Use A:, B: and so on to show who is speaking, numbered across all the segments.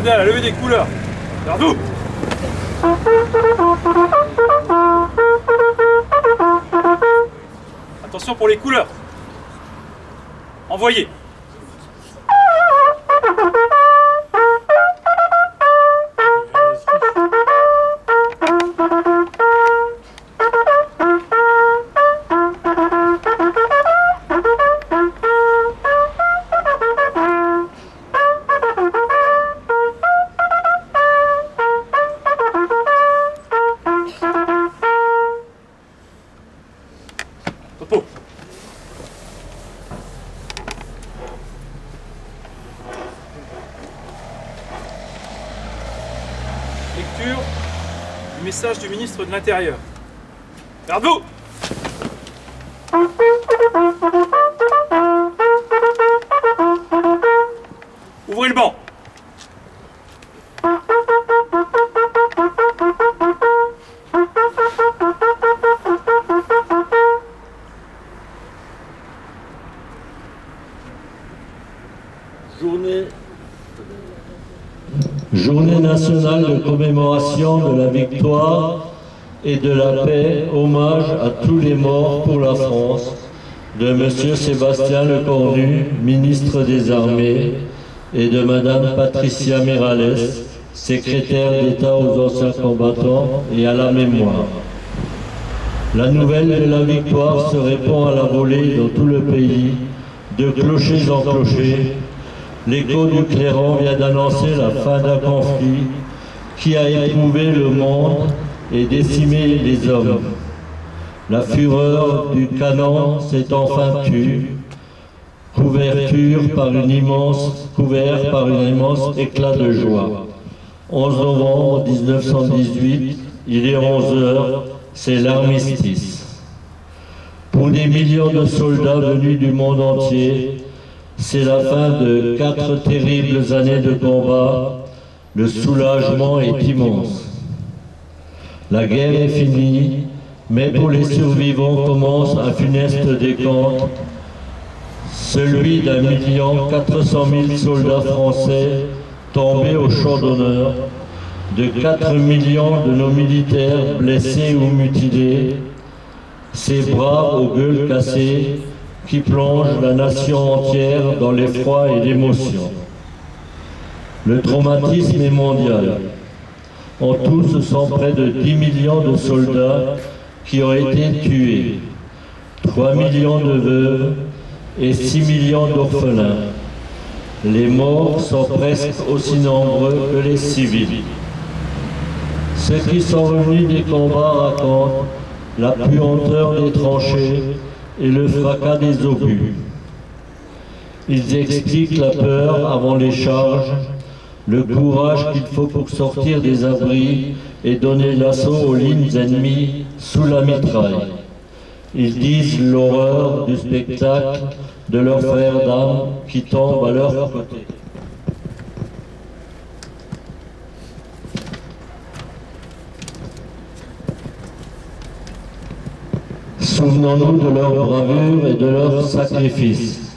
A: Attendez à la levée des couleurs. Vers vous. Attention pour les couleurs. Envoyez. Topo. Lecture du message du ministre de l'Intérieur. Vers vous. Ouvrez le banc.
B: Journée nationale de commémoration de la victoire et de la paix, hommage à tous les morts pour la France, de M. Sébastien Lecornu, ministre des Armées, et de Mme Patricia Miralles, secrétaire d'État aux anciens combattants et à la mémoire. La nouvelle de la victoire se répand à la volée dans tout le pays, de clocher en clocher. L'écho du clairon vient d'annoncer la fin d'un conflit qui a éprouvé le monde et décimé les hommes. La fureur du canon s'est enfin tue, couvert par un immense éclat de joie. 11 novembre 1918, il est 11 heures, c'est l'armistice. Pour des millions de soldats venus du monde entier, c'est la fin de 4 terribles années de combat. Le soulagement est immense. La guerre est finie, mais pour les survivants commence un funeste décompte, celui d'1 400 000 soldats français tombés au champ d'honneur, de 4 millions de nos militaires blessés ou mutilés, ces bras aux gueules cassées qui plongent la nation entière dans l'effroi et l'émotion. Le traumatisme est mondial. En tout, ce sont près de 10 millions de soldats qui ont été tués, 3 millions de veuves et 6 millions d'orphelins. Les morts sont presque aussi nombreux que les civils. Ceux qui sont revenus des combats racontent la puanteur des tranchées et le fracas des obus. Ils expliquent la peur avant les charges, le courage qu'il faut pour sortir des abris et donner l'assaut aux lignes ennemies sous la mitraille. Ils disent l'horreur du spectacle de leurs frères d'armes qui tombent à leur côté. Souvenons-nous de leur bravoure et de leur sacrifice.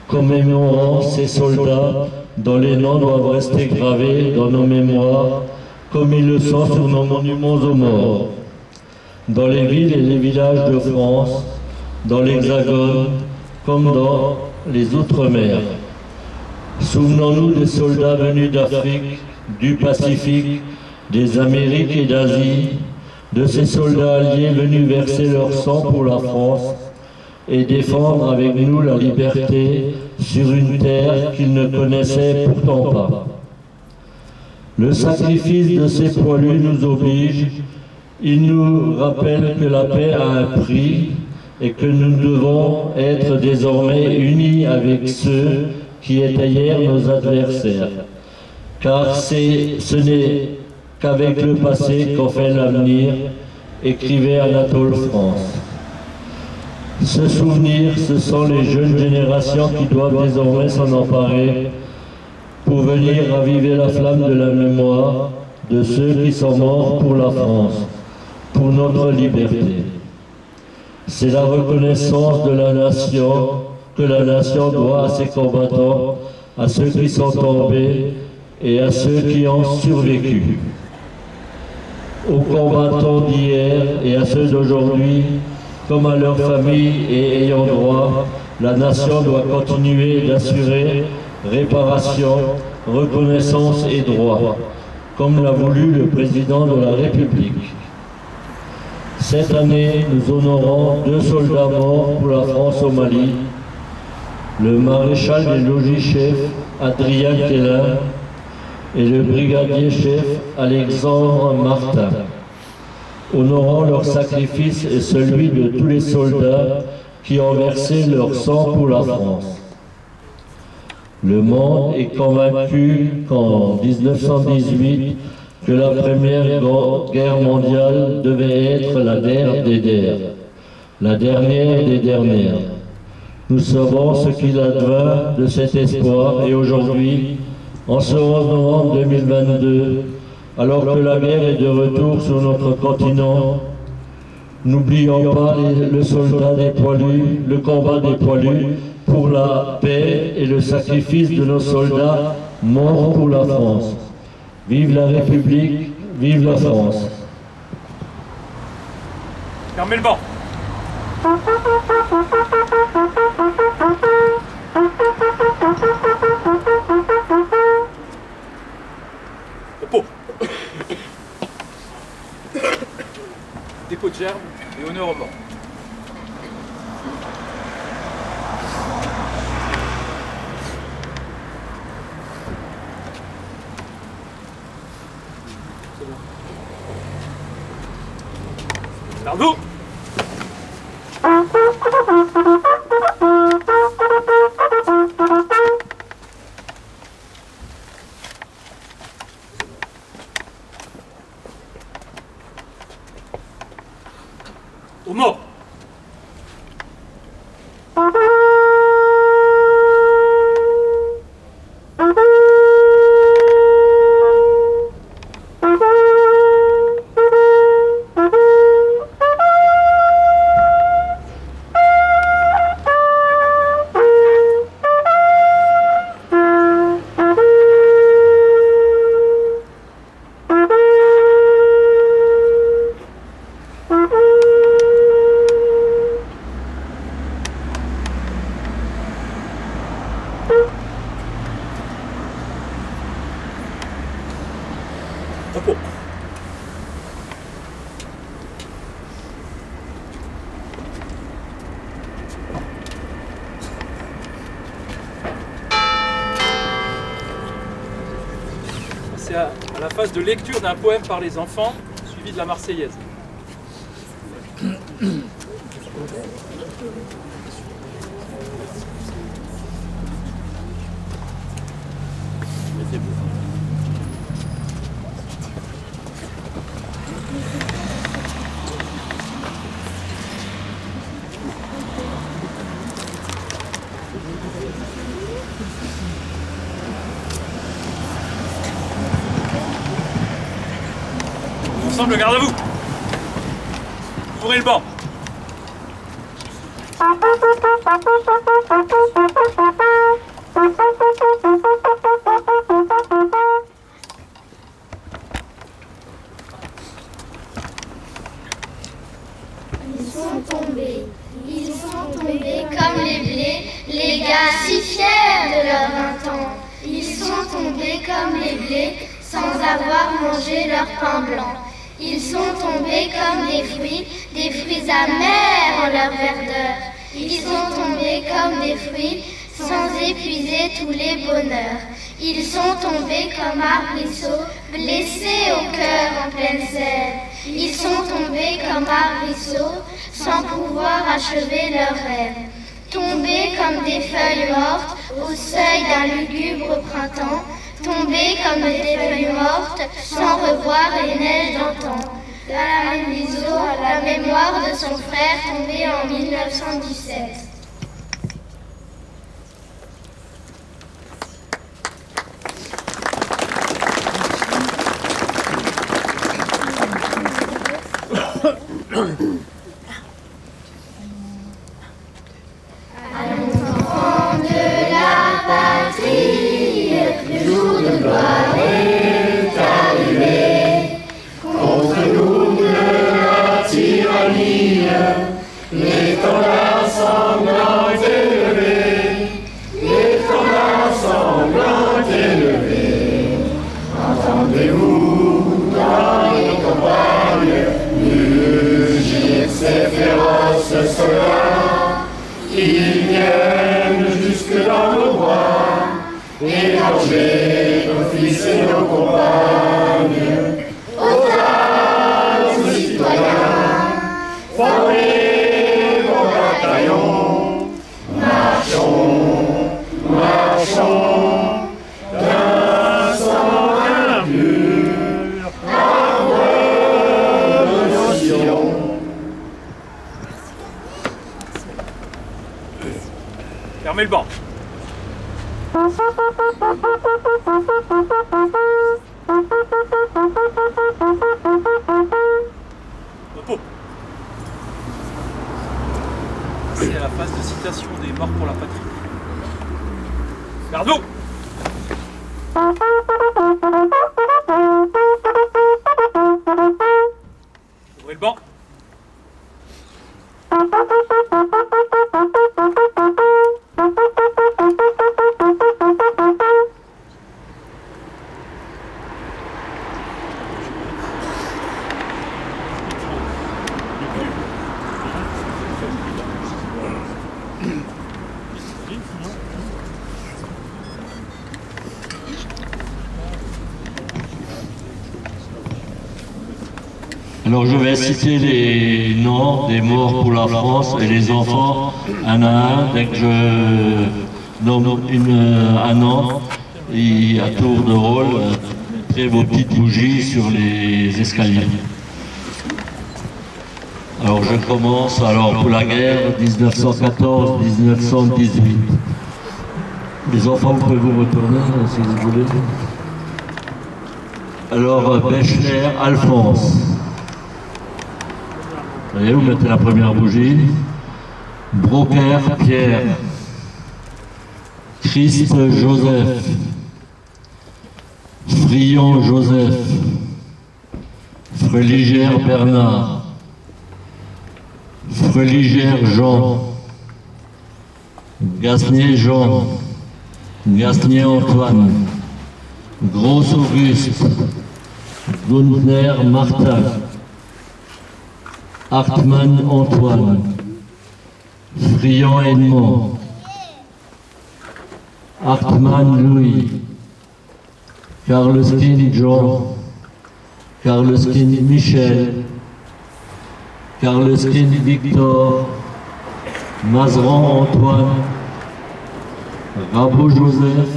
B: Commémorons ces soldats dont les noms doivent rester gravés dans nos mémoires, comme ils le sont sur nos monuments aux morts. Dans les villes et les villages de France, dans l'Hexagone, comme dans les Outre-mer. Souvenons-nous des soldats venus d'Afrique, du Pacifique, des Amériques et d'Asie, de ces soldats alliés venus verser leur sang pour la France et défendre avec nous la liberté sur une terre qu'ils ne connaissaient pourtant pas. Le sacrifice de ces poilus nous oblige, il nous rappelle que la paix a un prix et que nous devons être désormais unis avec ceux qui étaient hier nos adversaires, car ce n'est qu'avec le passé qu'on fait l'avenir, écrivait Anatole France. Ce souvenir, ce sont les jeunes générations qui doivent désormais s'en emparer pour venir raviver la flamme de la mémoire de ceux qui sont morts pour la France, pour notre liberté. C'est la reconnaissance de la nation que la nation doit à ses combattants, à ceux qui sont tombés, et à ceux qui ont survécu. Aux combattants d'hier et à ceux d'aujourd'hui, comme à leurs familles et ayants droit, la nation doit continuer d'assurer réparation, reconnaissance et droit, comme l'a voulu le président de la République. Cette année, nous honorons 2 soldats morts pour la France au Mali, le maréchal des logis-chefs Adrien Kellin et le brigadier-chef Alexandre Martin, honorant leur sacrifice et celui de tous les soldats qui ont versé leur sang pour la France. Le monde est convaincu qu'en 1918, que la Première Guerre mondiale devait être la der des der, la dernière des dernières. Nous savons ce qu'il advint de cet espoir et aujourd'hui, en ce 11 novembre 2022, alors que la guerre est de retour sur notre continent, n'oublions pas le soldat des poilus, le combat des poilus pour la paix et le sacrifice de nos soldats morts pour la France. Vive la République, vive la France.
A: Fermez le banc. Repos. Dépôt de gerbe et honneur aux morts. Arnaud. Aux morts. Repos. C'est à la phase de lecture d'un poème par les enfants, suivi de la Marseillaise. Ensemble, garde à vous. Ouvrez le banc.
C: Ils sont tombés comme les blés, les gars si fiers de leurs 20 ans. Ils sont tombés comme les blés, sans avoir mangé leur pain blanc. Ils sont tombés comme des fruits amers en leur verdeur. Ils sont tombés comme des fruits, sans épuiser tous les bonheurs. Ils sont tombés comme arbrisseaux, blessés au cœur en pleine sève. Ils sont tombés comme arbrisseaux, sans pouvoir achever leurs rêves. Tombés comme des feuilles mortes, au seuil d'un lugubre printemps. Tombés comme des feuilles mortes, sans revoir les neiges d'antan. Dans la même biseau, la mémoire de son frère tombé en 1917. Allons enfants de la patrie, le jour de gloire
A: Fermez le banc. Repos. C'est à la phase de citation des morts pour la patrie. Garde-vous. Ouvrez le banc.
B: Alors je vais citer les noms des morts pour la France et les enfants un à un. Dès que je nomme un nom, et à tour de rôle, mettez vos petites bougies sur les escaliers. Alors je commence pour la guerre 1914-1918. Les enfants, vous pouvez vous retourner si vous voulez. Alors Bechler Alphonse. Vous voyez, vous mettez la première bougie. Broker Pierre. Christ Joseph. Frion Joseph. Freligère Bernard. Freligère Jean. Gasnier Jean. Gasnier Antoine. Gros Auguste. Guntner Martin. Hartmann Antoine. Friand Edmond. Hartmann Louis. Karleskin Jean. Karleskin Michel. Karleskin Victor. Mazeran Antoine. Rabot Joseph.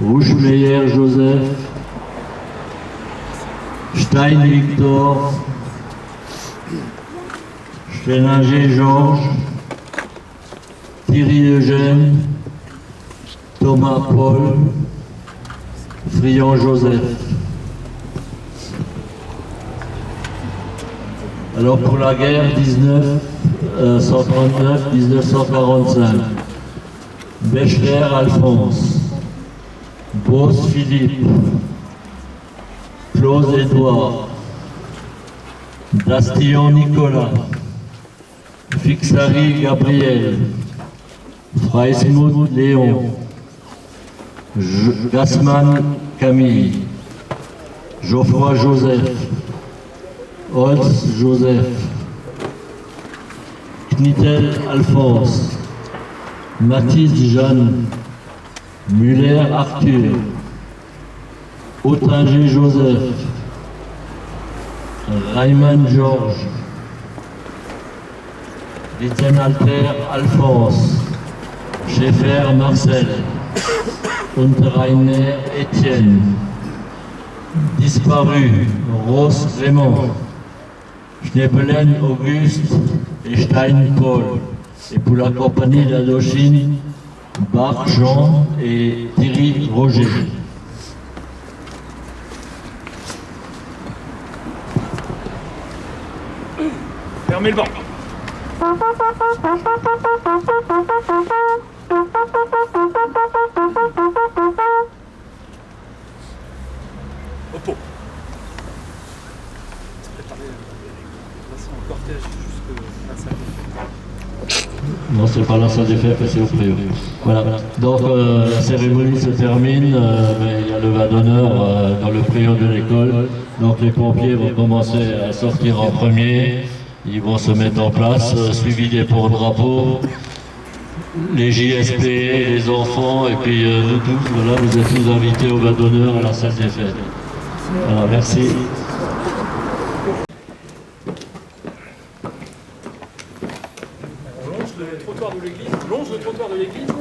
B: Rouchemeyer Joseph. Stein Victor. Chéninger Georges, Thierry Eugène, Thomas Paul, Friand Joseph. Alors pour la guerre 1939-1945, Bechler Alphonse, Beauce Philippe, Claude Édouard, Dastillon Nicolas, Fixari Gabriel, Freismuth Léon, Gassman Camille, Geoffroy Joseph, Holtz Joseph, Knittel Alphonse, Mathis Jeanne, Muller Arthur, Autinger Joseph, Reimann Georges, Ritzenalter Alphonse, Schaeffer Marcel, Unterreiner Étienne, disparu Ross Raymond, Schnebelen Auguste et Stein Paul. Et pour la compagnie d'Indochine, Bach Jean et Thierry Roger.
A: Fermez le banc. Repos. Préparez le cortège jusqu'à la salle des fêtes.
B: Non, c'est pas la salle des fêtes, c'est au préau. Voilà. Donc la cérémonie se termine, mais il y a le vin d'honneur dans le préau de l'école. Donc les pompiers vont commencer à sortir en premier. Ils vont se mettre en place, suivis des porte-drapeaux, les JSP, les enfants, et puis nous tous, voilà, vous êtes tous invités au vin d'honneur à la salle des fêtes. Voilà, merci.
A: On longe le trottoir de l'église. Longe le trottoir de l'église.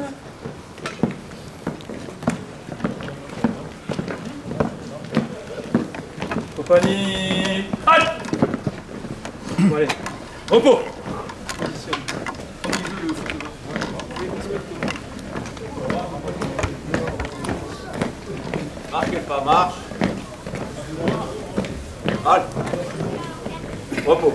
A: Compagnie. Allez. Bon, allez. Repos.
D: Marquez pas, marche. Halte. Repos.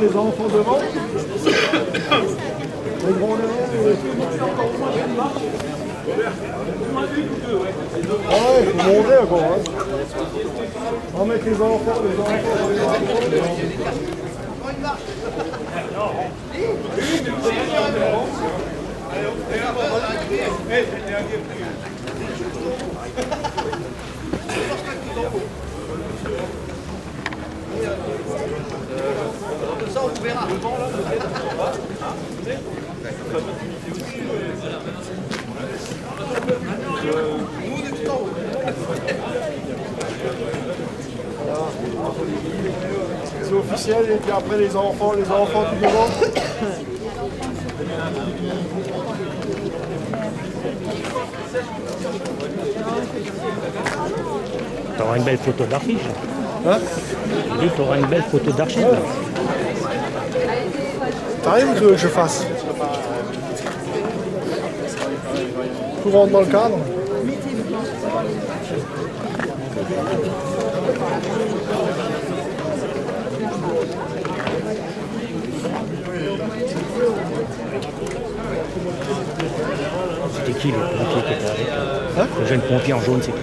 E: Les enfants devant. Les grands derrière. Ah ouais, il faut monter encore. Hein. On va mettre les enfants.
D: Ça, on verra.
E: C'est officiel et puis après les enfants tout devant.
F: Tu auras une belle photo d'affiche.
E: Hein?
F: Tu auras une belle photo d'archive.
E: Ouais. T'arrives ou tu veux que je fasse? Tout rentre dans le cadre.
F: C'était qui le pompier qui était avec
E: Hein?
F: Le jeune pompier en jaune, c'est qui?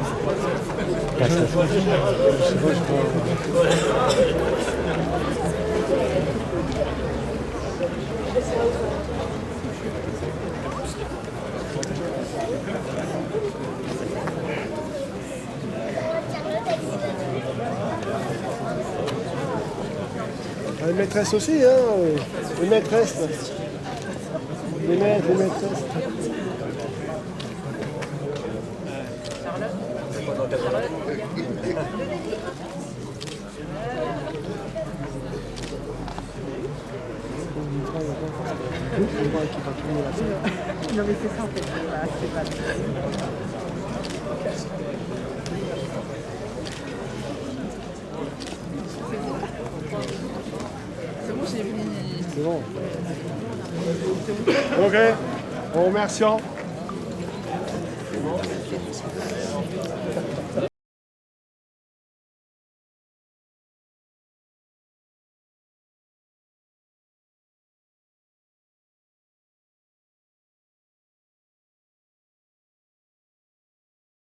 E: Les maîtresses aussi, hein? Les maîtresses. Les maîtres, les maîtresses.
G: Non mais c'est ça en fait, c'est pas. C'est bon, j'ai mis.
E: C'est bon. Ok, en remerciant.